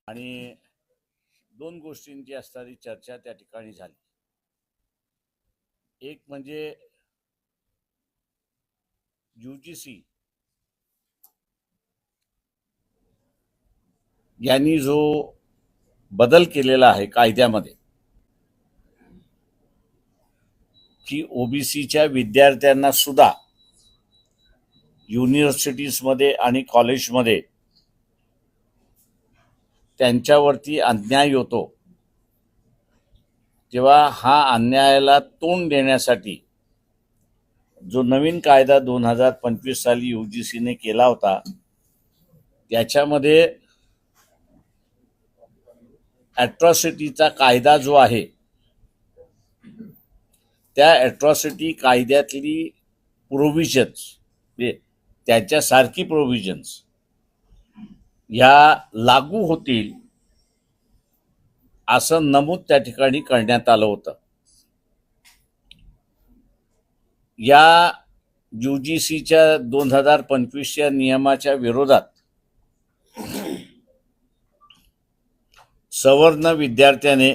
आणि दोन गोष्टींची असणारी चर्चा त्या ठिकाणी झाली. एक म्हणजे UGC यांनी जो बदल केलेला आहे कायद्यामध्ये की OBCच्या विद्यार्थ्यांना सुद्धा युनिव्हर्सिटीजमध्ये आणि कॉलेजमध्ये त्यांच्यावरती अन्याय होतो, तेव्हा हा अन्यायाला तोंड देण्यासाठी जो नवीन कायदा 2025 साली UGCने केला होता, त्याच्यामध्ये ॲट्रॉसिटीचा कायदा जो आहे त्या ॲट्रॉसिटी कायद्यातली प्रोव्हिजन्स त्याच्यासारखी प्रोव्हिजन्स या लागू होतील असं नमूद त्या ठिकाणी करण्यात आलं होतं. या UGCच्या 2025च्या नियमाच्या विरोधात सवर्ण विद्यार्थ्याने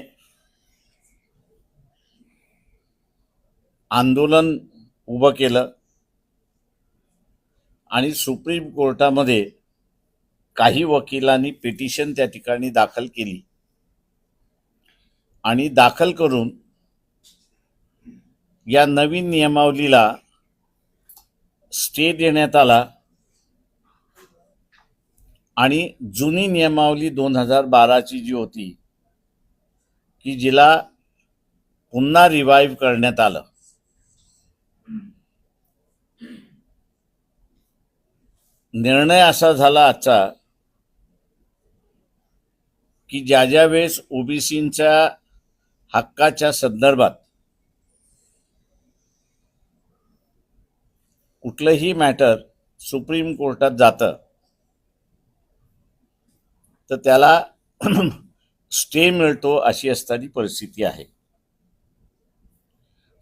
आंदोलन उभं केलं आणि सुप्रीम कोर्टामध्ये काही वकिलांनी पिटिशन त्या ठिकाणी दाखल केली आणि दाखल करून या नवीन नियमावलीला स्टे देण्यात आला आणि जुनी नियमावली 2012ची जी होती की जिला पुन्हा रिवाईव्ह करण्यात आलं. निर्णय असा झाला आजचा की ज्या वेळेस OBCच्या हक्काच्या संदर्भात कुठलंही मॅटर सुप्रीम कोर्टात जातं तर त्याला स्टे मिळतो अशी असणारी परिस्थिती आहे.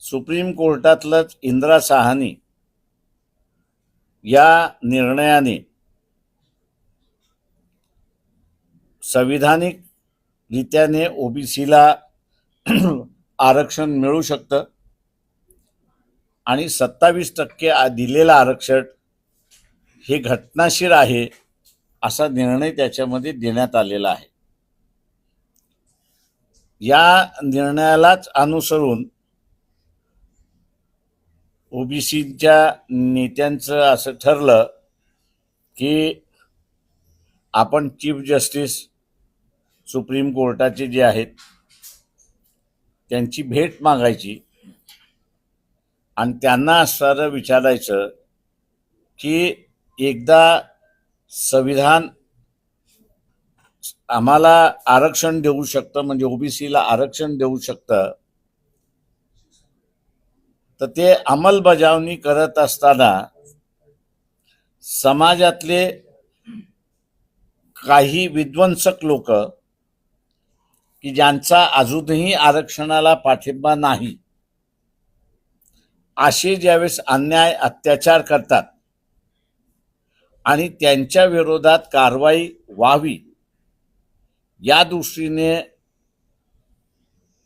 सुप्रीम कोर्टातलंच इंदिरा साहनी या निर्णयाने संविधानिक रीत्याने OBCला आरक्षण मिळू शकतं आणि 27% दिलेलं आरक्षण हे घटनाशीर आहे असा निर्णय त्याच्यामध्ये देण्यात आलेला आहे. या निर्णयालाच अनुसरून OBCच्या नेत्यांचं असं ठरलं की आपण चीफ जस्टिस सुप्रीम कोर्टाचे जे आहेत त्यांची भेट मागायची आणि त्यांना असं विचारायचं की एकदा संविधान आम्हाला आरक्षण देऊ शकतं, म्हणजे OBCला आरक्षण देऊ शकतं, तर ते अंमलबजावणी करत असताना समाजातले काही विध्वंसक लोक की ज्यांचा अजूनही आरक्षणाला पाठिंबा नाही, असे ज्यावेळेस अन्याय अत्याचार करतात आणि त्यांच्या विरोधात कारवाई व्हावी या दृष्टीने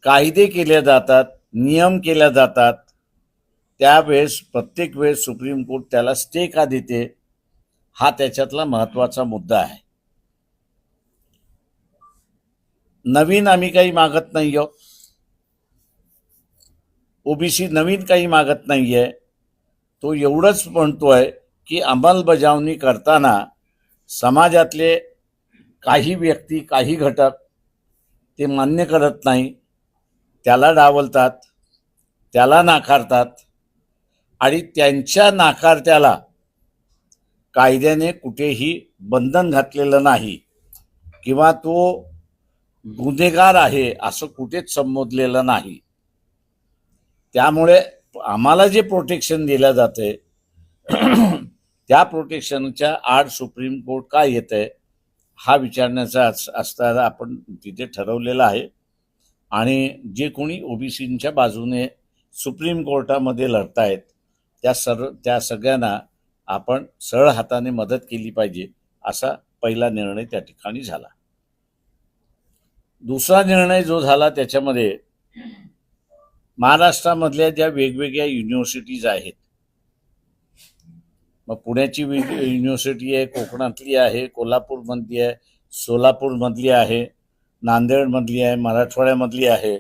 कायदे केले जातात, नियम केले जातात, त्यावेळेस प्रत्येक वेळेस सुप्रीम कोर्ट त्याला स्टे का देते हा त्याच्यातला महत्त्वाचा मुद्दा आहे. नवीन आम्ही काही मागत नाही आहोत, OBC नवीन काही मागत नाहीये. तो एवढंच म्हणतोय की अंमलबजावणी करताना समाजातले काही व्यक्ती, काही घटक ते मान्य करत नाही, त्याला डावलतात, त्याला नाकारतात आणि त्यांच्या नाकारत्याला कायद्याने कुठेही बंधन घातलेलं नाही किंवा तो गुन्हेगार आहे असं कुठेच संबोधलेलं नाही. त्यामुळे आम्हाला जे प्रोटेक्शन दिलं जाते त्या प्रोटेक्शनच्या आड सुप्रीम कोर्ट काय येतंय हा विचारण्याचा असताना आपण तिथे ठरवलेलं आहे. आणि जे कोणी OBCच्या बाजूने सुप्रीम कोर्टामध्ये लढतायत त्या सगळ्यांना आपण सरळ हाताने मदत केली पाहिजे असा पहिला निर्णय त्या ठिकाणी झाला. दुसरा निर्णय जो झाला त्याच्यामध्ये महाराष्ट्रामधल्या ज्या वेगवेगळ्या युनिव्हर्सिटीज आहेत, मग पुण्याची युनिव्हर्सिटी आहे, कोकणातली आहे, कोल्हापूरमधली आहे, सोलापूरमधली आहे, नांदेडमधली आहे, मराठवाड्यामधली आहे,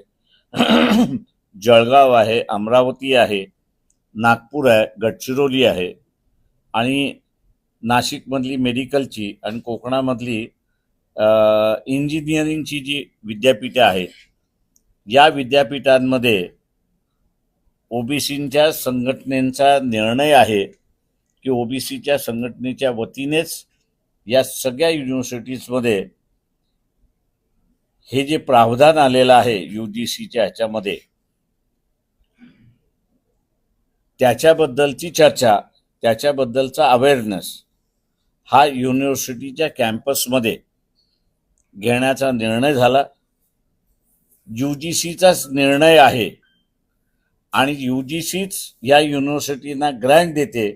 जळगाव आहे, अमरावती आहे, नागपूर आहे, गडचिरोली आहे आणि नाशिकमधली मेडिकलची आणि कोकणामधली इंजिनिअरिंगची जी विद्यापीठे आहेत, या विद्यापीठांमध्ये ओबीसीच्या संघटनेचा निर्णय आहे की ओबीसीच्या संघटनेच्या वतीनेच या सगळ्या युनिव्हर्सिटीजमध्ये हे जे प्रावधान आलेलं आहे UGCच्या ह्याच्यामध्ये, त्याच्याबद्दलची चर्चा, त्याच्याबद्दलचा अवेअरनेस हा युनिव्हर्सिटीच्या कॅम्पसमध्ये घेण्याचा निर्णय झाला. UGCचाच निर्णय आहे आणि UGCच या युनिव्हर्सिटीना ग्रँट देते.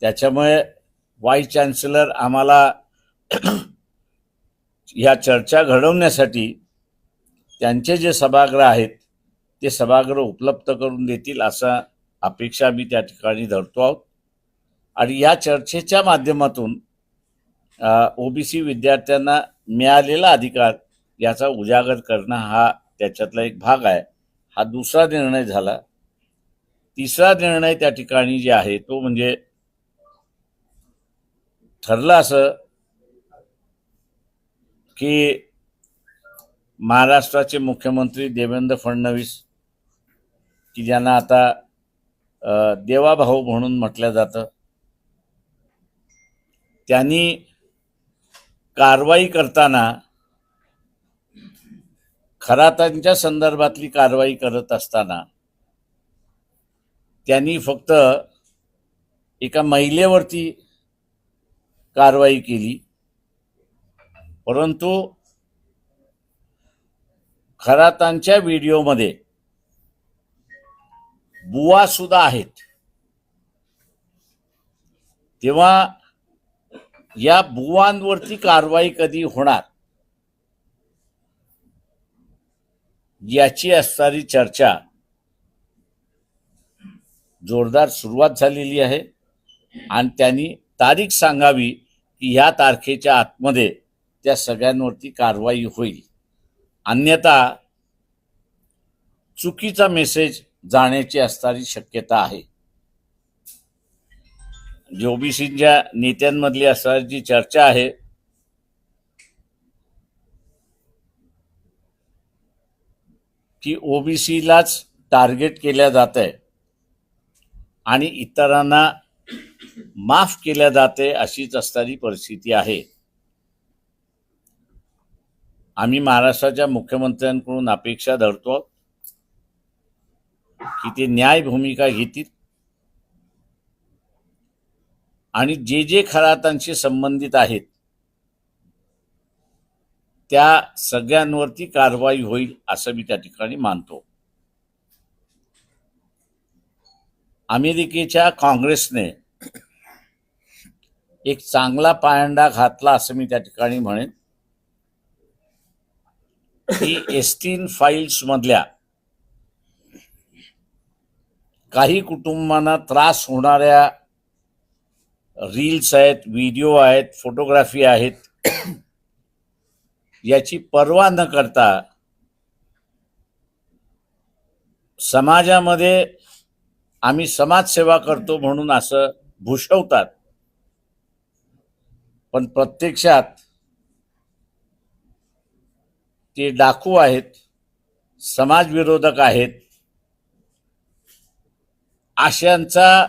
त्याच्यामुळे व्हाईस चान्सलर आम्हाला या चर्चा घडवण्यासाठी त्यांचे जे सभागृह आहेत ते सभागृह उपलब्ध करून देतील असा अपेक्षा मी त्या ठिकाणी धरतो आहोत. आणि या चर्चेच्या माध्यमातून ओबीसी विद्यार्थ्यांना मिळालेला अधिकार याचा उजागर करणं हा त्याच्यातला एक भाग आहे. हा दुसरा निर्णय झाला. तिसरा निर्णय त्या ठिकाणी जे आहे तो म्हणजे ठरलं असं की महाराष्ट्राचे मुख्यमंत्री देवेंद्र फडणवीस, की ज्यांना आता देवाभाऊ म्हणून म्हटलं जातं, त्यांनी कारवाई करताना खरातांच्या संदर्भातली कारवाई करत असताना त्यांनी फक्त एका महिलेवरती कारवाई केली, परंतु खरातांच्या व्हिडिओमध्ये बुवा सुद्धा आहेत. तेव्हा या बुवांवरती कारवाई कधी होणार याची असणारी चर्चा जोरदार सुरुवात झालेली आहे आणि त्यांनी तारीख सांगावी की ह्या तारखेच्या आतमध्ये त्या सगळ्यांवरती कारवाई होईल, अन्यथा चुकीचा मेसेज जाण्याची असणारी शक्यता आहे. ओबीसीच्या नेत्यांमधली असणारी जी चर्चा आहे की ओबीसीलाच टार्गेट केल्या जात आहे आणि इतरांना माफ केल्या जाते अशीच असणारी परिस्थिती आहे. आम्ही महाराष्ट्राच्या मुख्यमंत्र्यांकडून अपेक्षा धरतो की ते न्याय भूमिका घेतील आणि जे जे खरातांशी संबंधित आहेत त्या सगळ्यांवरती कारवाई होईल असं मी त्या ठिकाणी मानतो. अमेरिकेच्या काँग्रेसने एक चांगला पायंडा घातला असं मी त्या ठिकाणी म्हणेन की एस्टीन फाईल्स मधल्या काही कुटुंबांना त्रास होणाऱ्या रील्स आहेत, व्हिडिओ आहेत, फोटोग्राफी आहेत, याची पर्वा न करता समाजामध्ये आम्ही समाजसेवा करतो म्हणून असं भूषवतात, पण प्रत्यक्षात ते डाकू आहेत, समाजविरोधक आहेत. अशांचा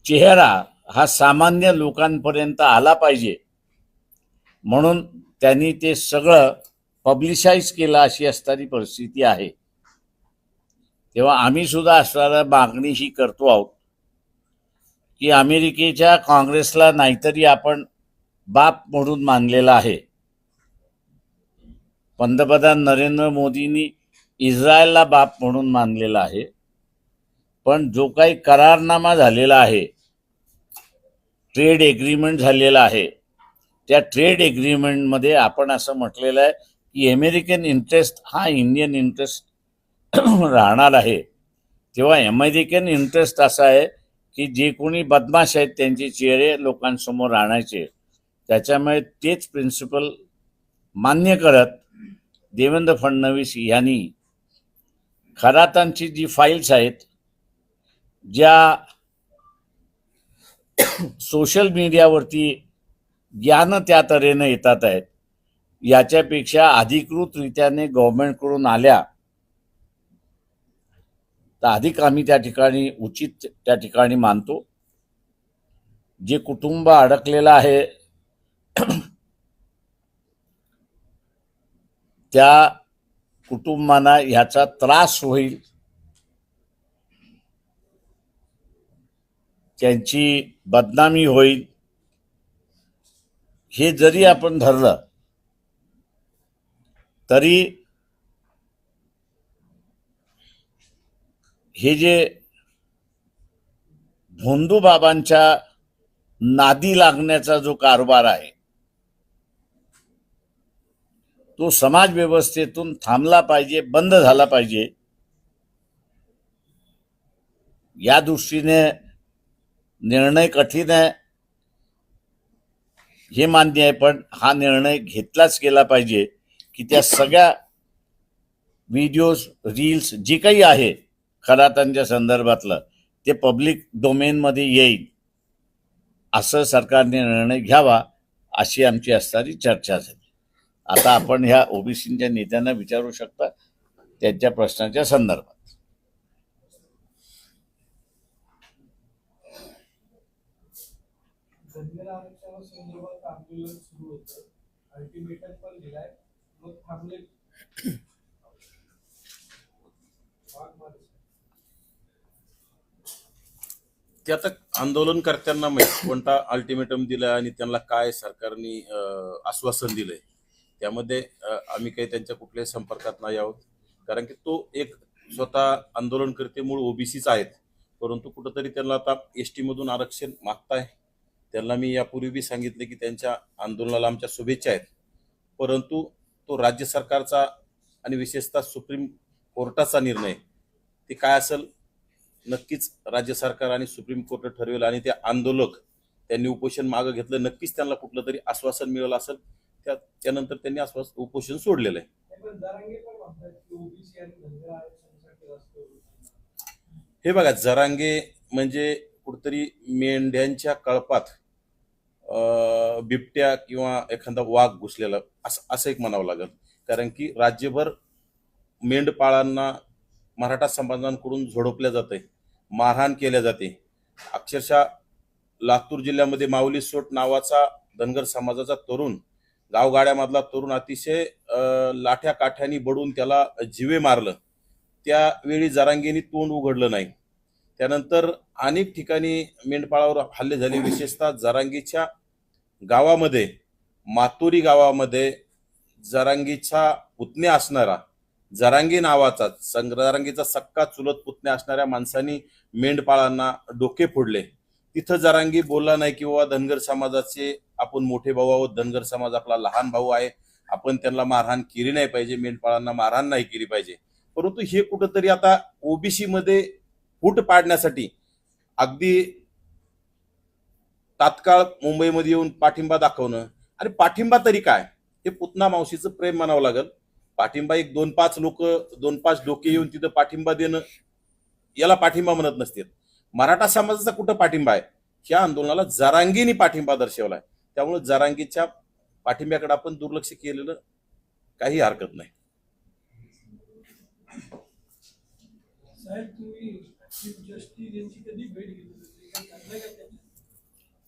चेहरा हा सामान्य लोकांपर्यंत आला पाहिजे म्हणून त्यांनी ते सगळं पब्लिसाइज केलं अशी असणारी परिस्थिती आहे. तेव्हा आम्ही सुद्धा असणारा मागणी ही करतो आहोत की अमेरिकेच्या काँग्रेसला नाहीतरी आपण बाप म्हणून मानलेला आहे. पंतप्रधान नरेंद्र मोदींनी इस्रायलला बाप म्हणून मानलेला आहे, पण जो काही करारनामा झालेला आहे, ट्रेड एग्रीमेंट झालेला आहे, त्या ट्रेड एग्रीमेंटमध्ये आपण असं म्हटलेलं आहे की अमेरिकन इंटरेस्ट हा इंडियन इंटरेस्ट राहणार आहे. तेव्हा अमेरिकन इंटरेस्ट असा आहे की जे कोणी बदमाश आहेत त्यांचे चेहरे लोकांसमोर आणायचे. त्याच्यामुळे तेच प्रिन्सिपल मान्य करत देवेंद्र फडणवीस यांनी खरातांची जी फाईल्स आहेत, ज्या सोशल मीडियावरती ज्ञान त्या तऱ्हेनं येतात आहेत, याच्यापेक्षा अधिकृतरित्याने गव्हर्नमेंटकडून आल्या तर अधिक आम्ही त्या ठिकाणी उचित त्या ठिकाणी मानतो. जे कुटुंब अडकलेलं आहे त्या कुटुंबांना ह्याचा त्रास होईल, त्यांची बदनामी होईल, हे जरी आपण धरलं तरी हे जे भोंदू बाबांच्या नादी लागण्याचा जो कारभार आहे तो समाज व्यवस्थेतून थांबला पाहिजे, बंद झाला पाहिजे. या दृष्टीने निर्णय कठीण आहे हे मान्य आहे, पण हा निर्णय घेतलाच गेला पाहिजे की त्या सगळ्या व्हिडिओज, रील्स जे काही आहे खरातांच्या संदर्भातलं ते पब्लिक डोमेनमध्ये येईल, असं सरकारने निर्णय घ्यावा अशी आमची असणारी चर्चा झाली. आता आपण ह्या ओबीसीच्या नेत्यांना विचारू शकता त्यांच्या प्रश्नाच्या संदर्भात. धनगर आरक्षणासंदर्भात आंदोलन सुरू होतं, अल्टिमेटम पण दिलाय, मग थांबले. ते आता आंदोलनकर्त्यांना माहिती कोणता अल्टिमेटम दिलाय आणि त्यांना काय सरकारने आश्वासन दिलंय. त्यामध्ये आम्ही काही त्यांच्या कुठल्याही संपर्कात नाही आहोत, कारण की तो एक स्वतः आंदोलनकर्ते मूळ ओबीसीच आहेत, परंतु कुठंतरी त्यांना आता एसटी मधून आरक्षण मागताय. त्यांना मी यापूर्वी बी सांगितले की त्यांच्या आंदोलनाला आमच्या शुभेच्छा आहेत, परंतु तो राज्य सरकारचा आणि विशेषतः सुप्रीम कोर्टाचा निर्णय ते काय असेल नक्कीच राज्य सरकार आणि सुप्रीम कोर्ट ठरवेल. आणि ते आंदोलक त्यांनी उपोषण मागे घेतलं, नक्कीच त्यांना कुठलं तरी आश्वासन मिळालं असेल, त्यानंतर त्यांनी उपोषण सोडलेलं आहे. हे बघा, जरांगे म्हणजे कुठतरी मेंढ्यांच्या कळपात बिबट्या किंवा एखादा वाघ घुसलेला असं एक म्हणावं लागेल, कारण की राज्यभर मेंढपाळांना मराठा समाजांकडून झोडपल्या जाते, मारहाण केल्या जाते. अक्षरशः लातूर जिल्ह्यामध्ये माऊली सोट नावाचा धनगर समाजाचा तरुण, गावगाड्यामधला तरुण अतिशय लाठ्या काठ्यानी बडून त्याला जीवे मारलं. त्यावेळी जरांगेनी तोंड उघडलं नाही. त्यानंतर अनेक ठिकाणी मेंढपाळावर हल्ले झाले, विशेषतः जरांगीच्या गावामध्ये, मातोरी गावामध्ये जरांगीचा पुतण्या असणारा, जरांगी नावाचा जरांगीचा सक्का चुलत पुतण्या असणाऱ्या माणसांनी मेंढपाळांना डोके फोडले. तिथं जरांगी बोलला नाही किंवा धनगर समाजाचे आपण मोठे भाऊ आहोत, धनगर समाज आपला लहान भाऊ आहे, आपण त्यांना मारहाण केली नाही पाहिजे, मेंढपाळांना मारहाण नाही केली पाहिजे. परंतु हे कुठंतरी आता ओबीसी मध्ये फूट पाडण्यासाठी अगदी तात्काळ मुंबईमध्ये येऊन पाठिंबा दाखवणं, आणि पाठिंबा तरी काय, हे पुतना मावशीचं प्रेम म्हणावं लागेल. पाठिंबा एक 2-5 लोक, 2-5 डोके येऊन तिथं पाठिंबा देणं, याला पाठिंबा म्हणत नसतात. मराठा समाजाचा कुठं पाठिंबा आहे? ह्या आंदोलनाला जरांगीने पाठिंबा दर्शवलाय. त्यामुळे जरांगीच्या पाठिंब्याकडे आपण दुर्लक्ष केलेलं काही हरकत नाही.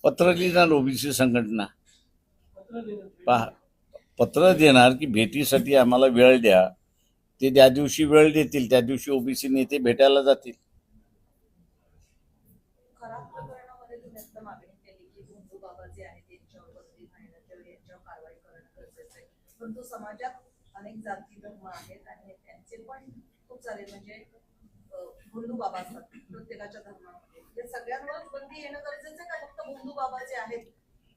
पत्र लिहिणार ओबीसी संघटना, पत्र देणार की भेटीसाठी आम्हाला वेळ द्या. ते त्या दिवशी वेळ देतील, त्या दिवशी ओबीसी नेते भेटायला जातील. परंतु समाजात अनेक जाती धर्म आहेत आणि त्यांचे पण खूप सारे म्हणजे भोंदू बाबा असतात प्रत्येकाच्या धर्मामध्ये. या सगळ्यांवरच बंदी येणं गरजेचं आहे का फक्त भोंदू बाबा जे आहेत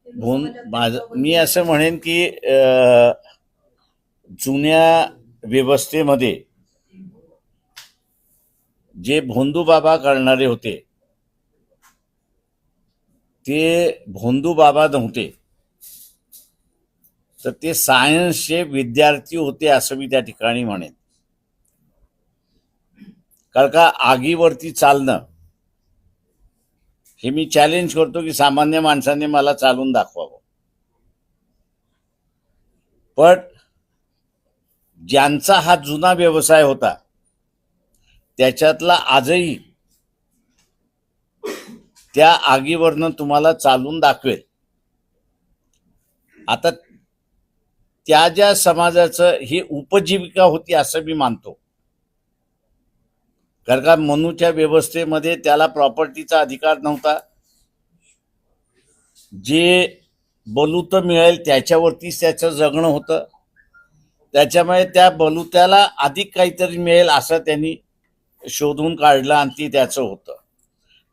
हिंदू समाजात माझं मी असं म्हणेन की जुन्या व्यवस्थेमध्ये जे भोंदू बाबा करणारे होते ते भोंदू बाबा नव्हते, तर ते सायन्सचे विद्यार्थी होते असं मी त्या ठिकाणी म्हणेन. कारण का आगीवरती चालणं हे मी चॅलेंज करतो की सामान्य माणसाने मला चालून दाखवावं. पण ज्यांचा हा जुना व्यवसाय होता त्याच्यातला आजही त्या आगीवरनं तुम्हाला चालून दाखवेल. आता त्या ज्या समाजाचं ही उपजीविका होती असं मी मानतो. कारण का मनूच्या व्यवस्थेमध्ये त्याला प्रॉपर्टीचा अधिकार नव्हता. जे बलूत मिळेल त्याच्यावरतीच त्याचं जगणं होतं. त्याच्यामुळे त्या बलुत्याला अधिक काहीतरी मिळेल असं त्यांनी शोधून काढलं आणि ती त्याचं होतं.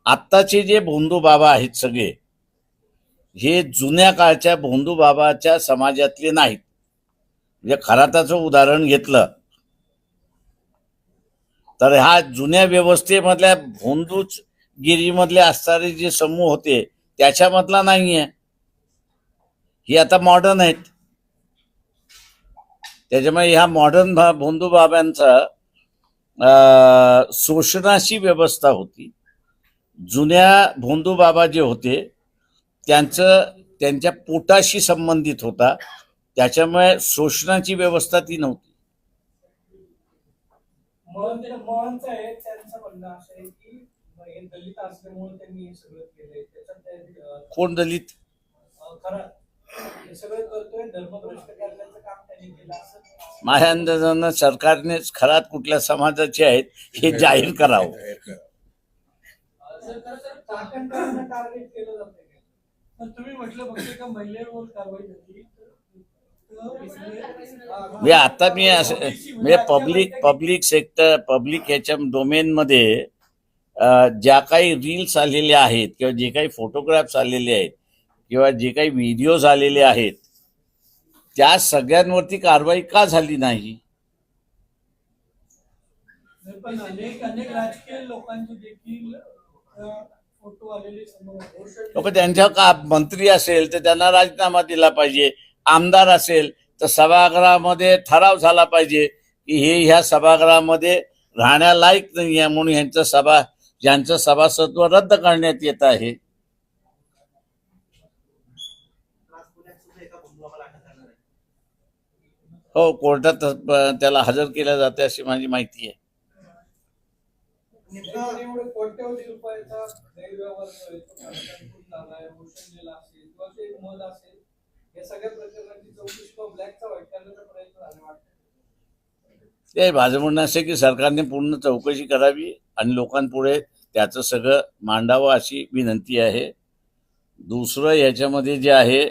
आत्ताचे जे भोंदू बाबा आहेत सगळे हे जुन्या काळच्या भोंदू बाबाच्या समाजातले नाहीत. म्हणजे खराताचं उदाहरण घेतलं तर ह्या जुन्या व्यवस्थेमधल्या भोंदूच गिरीमधले असणारे जे समूह होते त्याच्यामधला नाहीये. ही आता मॉडर्न आहेत. त्याच्यामुळे ह्या मॉडर्न भोंदू बाबांचा शोषणाची व्यवस्था होती. जुन्या भोंदू बाबा जे होते त्यांच्या पोटाशी संबंधित होता. त्याच्यामुळे शोषणाची व्यवस्था ती नव्हती. महनचं आहे त्यांचं म्हणणं असं आहे की हे दलित असल्यामुळे त्यांनी हे सगळं केलंय. त्याच्यात कोण दलित? खरं हे सगळं करतोय धर्मभ्रष्ट करण्याचं काम त्यांनी केलं असं माझ्या अंदाजानं सरकारनेच खरात कुठल्या समाजाचे आहेत हे जाहीर करावं. टार्गेट केलं जातं. पण तुम्ही म्हटलं फक्त एका महिलेवर कारवाई झाली म्हणजे आता मी असं म्हणजे पब्लिक सेक्टर पब्लिक ह्याच्या डोमेनमध्ये ज्या काही रील्स आलेले आहेत किंवा जे काही फोटोग्राफ्स आलेले आहेत किंवा जे काही व्हिडिओज आलेले आहेत त्या सगळ्यांवरती कारवाई का झाली नाही? पण अनेक राजकीय लोकांचे देखील फोटो आलेले समोर. लोक त्यांच्या का मंत्री असेल तर त्यांना राजीनामा दिला पाहिजे. आमदार असेल तर सभागृहामध्ये ठराव झाला पाहिजे की हे ह्या सभागृहामध्ये राहण्यालायक नाही आहे म्हणून ज्यांचं सभासत्व रद्द करण्यात येत आहे. हो, कोर्टात त्याला हजर केलं जाते अशी माझी माहिती आहे. कोट्यवधी रुपयाचा गैरव्यवहार झालाय, मोशनलेला असेल किंवा ते मध असेल, या सगळ्या प्रकरणाची चौकशी किंवा ब्लॅकचा व्हाईट करण्याचा प्रयत्न झाला वाटतं. ते माझं म्हणणं असं की सरकारने पूर्ण चौकशी करावी आणि लोकांपुढे त्याचं सगळं मांडावं अशी विनंती आहे. दुसरं याच्यामध्ये जे आहे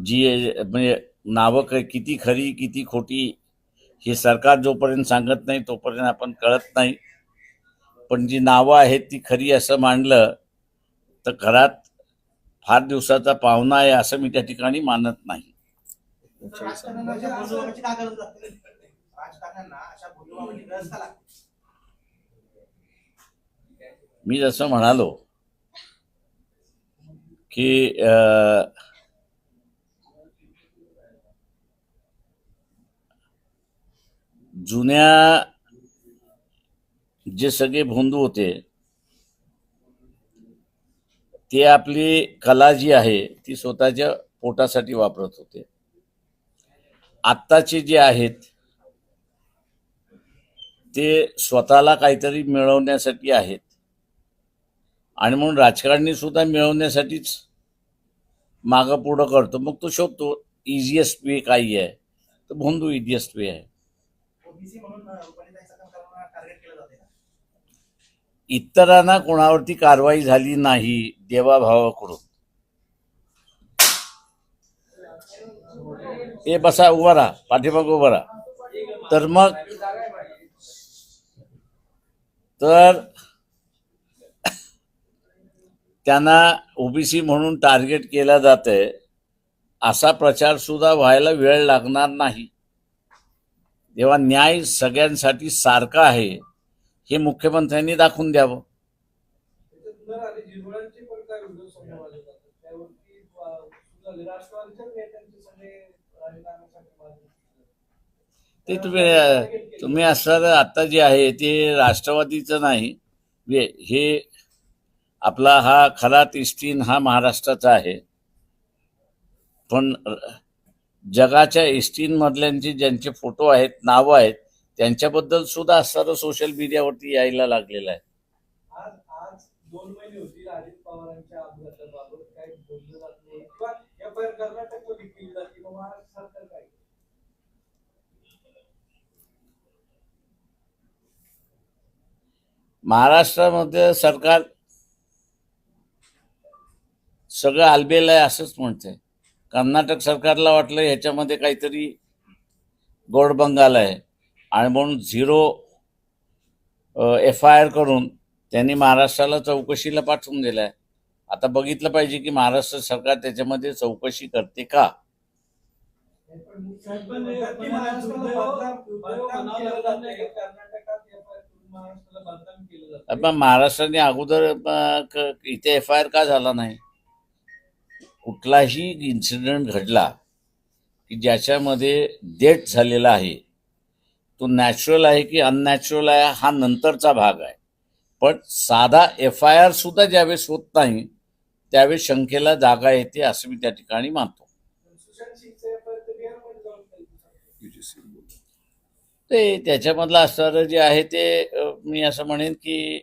जी म्हणजे नावं किती खरी किती खोटी हे सरकार जोपर्यंत सांगत नाही तोपर्यंत आपण कळत नाही. पण जी नावं आहेत ती खरी असं मांडलं तर घरात फार दिवसाचा पाहुणा आहे असं मी त्या ठिकाणी मानत नाही. मी जसं म्हणालो की जुन्या जे सगळे भोंदू होते ते आपली कला जी आहे ती स्वतःच्या पोटासाठी वापरत होते. आत्ताचे जे आहेत ते स्वतःला काहीतरी मिळवण्यासाठी आहेत आणि म्हणून राजकारणी सुद्धा मिळवण्यासाठीच मागं पुढं करतो. मग तो शोधतो इझिएस्ट वे काही आहे तर भोंदू इझिएस्ट वे आहे. इतरांना कोणावरती कारवाई झाली नाही देवाभावाकडून. हे बसा, उभा राहा, पाठीमाग उभा राहा. तर मग त्यांना ओबीसी म्हणून टार्गेट केलं जातंय असा प्रचार सुद्धा व्हायला वेळ लागणार नाही. जेव्हा न्याय सगळ्यांसाठी सारखा आहे हे मुख्यमंत्र्यांनी दाखवून द्यावं. त्याच्यात न आले झिरवळांचे पण काय व्हिडिओ समोर आले जातात त्यावरती झाले राष्ट्रवादीच्या नेत्यांचे सगळे राजकारणासाठी बाजू ते तुम्ही असं आता जे आहे ते राष्ट्रवादीचं नाही, हे आपला हा खरा एसटीन हा महाराष्ट्राचा आहे. पण जगाच्या एसटीन मधल्यांचे ज्यांचे फोटो आहेत, नावं आहेत, त्यांच्याबद्दल सुद्धा असणारं सोशल मीडियावरती यायला लागलेलं आहे. आज आज 2 महिने होतील अजित पवारांच्या अपघाताबाबत काही बोललं जात नाही किंवा एफआयआर कर्नाटकमध्ये केली जाते मग महाराष्ट्र सरकार काय महाराष्ट्रामध्ये सरकार सगळं आलबेल आहे असंच म्हणतंय. कर्नाटक सरकारला वाटलं ह्याच्यामध्ये काहीतरी गोड बंगाल आहे आणि म्हणून 0 FIR करून त्यांनी महाराष्ट्राला चौकशीला पाठवून दिलाय. आता बघितलं पाहिजे की महाराष्ट्र सरकार त्याच्यामध्ये चौकशी करते का. पण महाराष्ट्राने अगोदर इथे FIR का झाला नाही. कुठलाही इन्सिडेंट घडला की ज्याच्यामध्ये डेथ झालेला आहे तो नॅचरल आहे की अननॅचरल आहे हा नंतरचा भाग आहे. पण साधा FIR सुद्धा ज्यावेळेस होत नाही त्यावेळेस शंकेला जागा येते असं मी त्या ठिकाणी मानतो. ते त्याच्यामधलं असणारं जे आहे ते मी असं म्हणेन की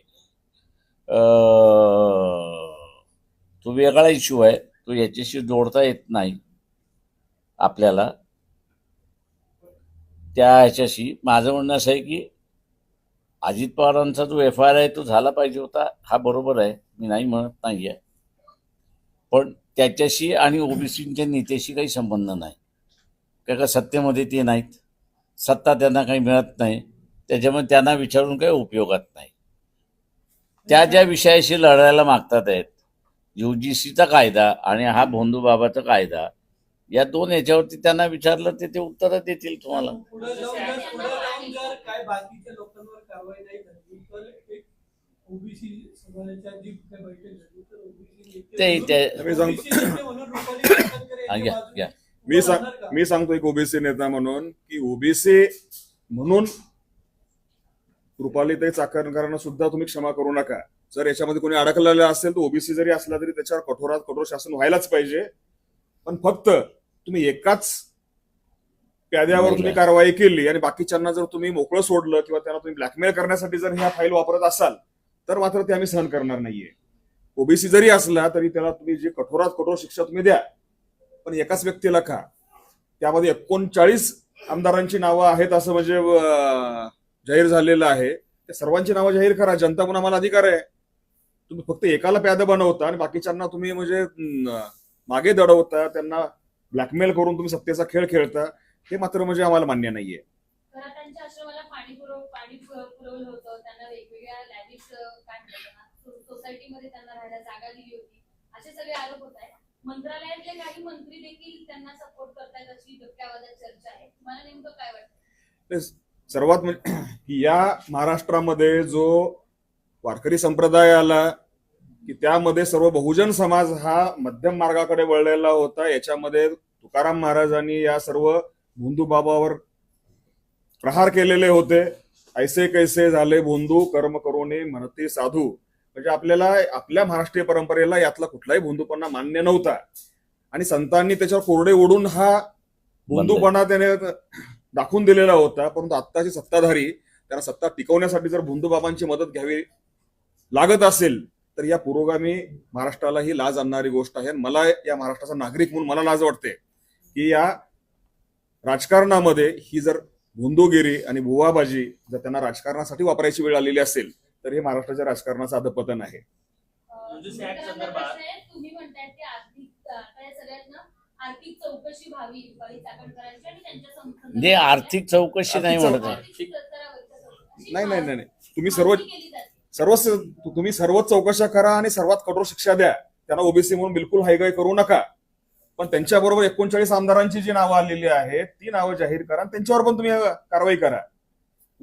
तो वेगळा इश्यू आहे, तो याच्याशी जोडता येत नाही आपल्याला त्या ह्याच्याशी. माझं म्हणणं असं आहे की अजित पवारांचा जो FIR आहे तो झाला पाहिजे होता, हा बरोबर आहे, मी नाही म्हणत नाही आहे. पण त्याच्याशी आणि ओबीसीच्या नेत्याशी काही संबंध नाही. का सत्तेमध्ये ते नाहीत, सत्ता त्यांना काही मिळत नाही, त्याच्यामुळे त्यांना विचारून काही उपयोगात नाही. त्या ज्या विषयाशी लढायला मागतात आहेत, UGCचा कायदा आणि हा भोंदूबाबाचा कायदा, या 2 याच्यावरती त्यांना विचारलं ते उत्तरं देतील तुम्हाला. पुढे जाऊन जर काय बाकीच्या लोकांवर कारवाई नाही झाली तर एक ओबीसी समाजाच्या जी काही बैठक झाली तर मी सांगतो एक ओबीसी नेता म्हणून की ओबीसी म्हणून रुपालीताई चाकणकरांना सुद्धा तुम्ही क्षमा करू नका. जर याच्यामध्ये कोणी अडकलेलं असेल तर ओबीसी जरी असला तरी त्याच्यावर कठोरात कठोर शासन व्हायलाच पाहिजे. पण फक्त तुम्ही एकाच प्याद्यावर तुम्ही कारवाई केली आणि बाकीच्यांना जर तुम्ही मोकळं सोडलं किंवा त्यांना तुम्ही ब्लॅकमेल करण्यासाठी जर ह्या फाईल वापरत असाल तर मात्र ते आम्ही सहन करणार नाहीये. ओबीसी जरी असला तरी त्याला तुम्ही जी कठोरात कठोर शिक्षा तुम्ही द्या, पण एकाच व्यक्तीला का. त्यामध्ये 39 आमदारांची नावं आहेत असं म्हणजे जाहीर झालेलं आहे. त्या सर्वांची नावं जाहीर करा, जनता म्हणून आम्हाला अधिकार आहे. तुम्ही फक्त एकाला प्यादं बनवता आणि बाकीच्यांना तुम्ही म्हणजे मागे दडवता, त्यांना ब्लॅकमेल करून तुम्ही सत्तेचा खेळ खेळता, हे मात्र म्हणजे आम्हाला मान्य नाहीये. त्यांच्या आश्रमाला पाणी पुरवलं होतं, त्यांना वेगवेगळ्या लॅविश सोसायटीमध्ये त्यांना राहायला जागा दिली होती, असे सगळे आरोप होत आहेत. मंत्रालयातले काही मंत्री देखील त्यांना सपोर्ट करतायत अशी धक्क्यावादात चर्चा आहे. तुम्हाला नेमकं काय वाटतं? सर्वात म्हणजे या महाराष्ट्रामध्ये जो वारकरी संप्रदाय आला की त्यामध्ये सर्व बहुजन समाज हा मध्यम मार्गाकडे वळलेला होता. याच्यामध्ये तुकाराम महाराजांनी या सर्व भोंदूबाबावर प्रहार केलेले होते. ऐसे कैसे झाले भोंदू कर्म करोने म्हणते साधू. म्हणजे आपल्याला आपल्या महाराष्ट्रीय परंपरेला यातला कुठलाही भोंदूपणा मान्य नव्हता आणि संतांनी त्याच्यावर कोरडे ओढून हा भोंदूपणा त्याने दाखवून दिलेला होता. परंतु आत्ताचे सत्ताधारी त्यांना सत्ता टिकवण्यासाठी जर भोंदूबाबांची मदत घ्यावी लागत असेल तर या पुरोगामी महाराष्ट्राला ही लाज आणणारी गोष्ट आहे. मला या महाराष्ट्राचा नागरिक म्हणून मला लाज वाटते की या राजकारणामध्ये ही जर भोंदूगिरी आणि बुवाबाजी जर त्यांना राजकारणासाठी वापरायची वेळ आलेली असेल तर हे महाराष्ट्राच्या राजकारणाचं अधपतन आहे. तुम्ही म्हणताय की आर्थिक चौकशी व्हावी चाकणकरांची आणि त्यांच्या आर्थिक चौकशी नाही म्हणत आहे. नाही तुम्ही सर्व तुम्ही सर्वच चौकशा करा आणि सर्वात कठोर शिक्षा द्या, त्यांना ओबीसी म्हणून बिलकुल हायगाय करू नका. पण त्यांच्याबरोबर 39 आमदारांची जी नावं आलेली आहेत ती नावं जाहीर करा आणि त्यांच्यावर पण तुम्ही कारवाई करा.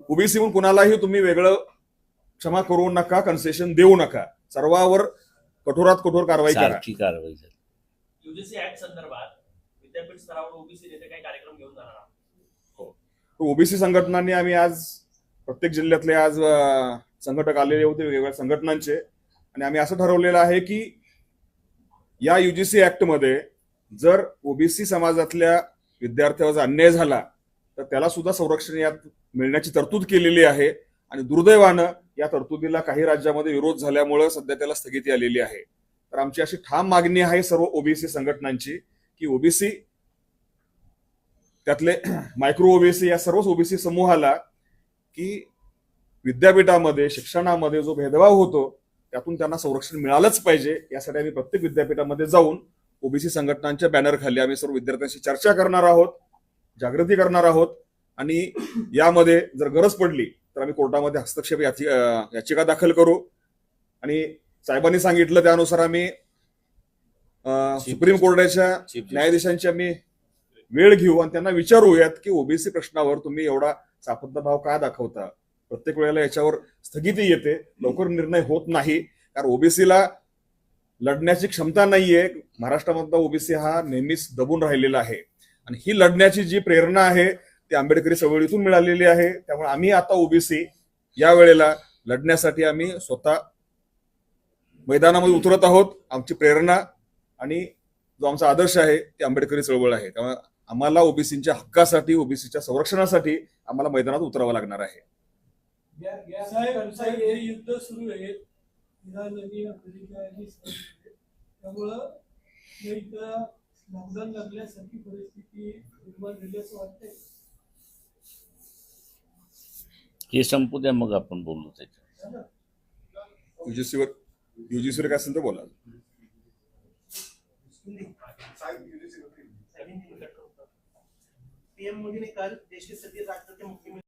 ओबीसी म्हणून कुणालाही तुम्ही वेगळं क्षमा करू नका, कन्सेशन देऊ नका, सर्वावर कठोरात कठोर कारवाई करा. सारखी कारवाई झाली. युजीसी ऍक्ट संदर्भात विद्यापीठ स्तरावर ओबीसी नेते काही कार्यक्रम घेऊन जाणार आहात. ओबीसी संघटनांनी आम्ही आज प्रत्येक जिल्ह्यातले आज संघटक आलेले होते वेगवेगळ्या संघटनांचे, आणि आम्ही असं ठरवलेलं आहे की या युजीसी ऍक्टमध्ये जर ओबीसी समाजातल्या विद्यार्थ्यावर अन्याय झाला तर त्याला सुद्धा संरक्षण यात मिळण्याची तरतूद केलेली आहे. आणि दुर्दैवानं या तरतुदीला काही राज्यामध्ये विरोध झाल्यामुळे सध्या त्याला स्थगिती आलेली आहे. तर आमची अशी ठाम मागणी आहे सर्व ओबीसी संघटनांची की ओबीसी त्यातले मायक्रो ओबीसी या सर्वच ओबीसी समूहाला की विद्यापीठामध्ये शिक्षणामध्ये जो भेदभाव होतो त्यातून त्यांना संरक्षण मिळालंच पाहिजे. यासाठी आम्ही प्रत्येक विद्यापीठामध्ये जाऊन ओबीसी संघटनांच्या बॅनरखाली आम्ही सर्व विद्यार्थ्यांशी चर्चा करणार आहोत, जागृती करणार आहोत, आणि यामध्ये जर गरज पडली तर आम्ही कोर्टामध्ये हस्तक्षेप याचिका दाखल करू. आणि साहेबांनी सांगितलं त्यानुसार आम्ही सुप्रीम कोर्टाच्या न्यायाधीशांची आम्ही वेळ घेऊ आणि त्यांना विचारूयात की ओबीसी प्रश्नावर तुम्ही एवढा सापत्नभाव का दाखवता. प्रत्येक वेळेला याच्यावर स्थगिती येते, लवकर निर्णय होत नाही, कारण ओबीसीला लढण्याची क्षमता नाहीये. महाराष्ट्रामधला ओबीसी हा नेहमीच दबून राहिलेला आहे आणि ही लढण्याची जी प्रेरणा आहे ती आंबेडकरी चळवळीतून मिळालेली आहे. त्यामुळे आम्ही आता ओबीसी या वेळेला लढण्यासाठी आम्ही स्वतः मैदानामध्ये उतरत आहोत. आमची प्रेरणा आणि जो आमचा आदर्श आहे ते आंबेडकरी चळवळ आहे. त्यामुळे आम्हाला ओबीसीच्या हक्कासाठी, ओबीसीच्या संरक्षणासाठी आम्हाला मैदानात उतरावं लागणार आहे. साहेब हे युद्ध सुरू आहे इराण आणि अमेरिका यांनी त्यामुळं लॉकडाऊन लागल्यासारखी परिस्थिती निर्माण झाली असं वाटतंय. हे संपू द्या, मग आपण बोलू त्याच्यावर. युजीसीवर काय असेल तर बोला. पीएम मोदी ने कल देश के 37 राज्यों के मुख्यमंत्री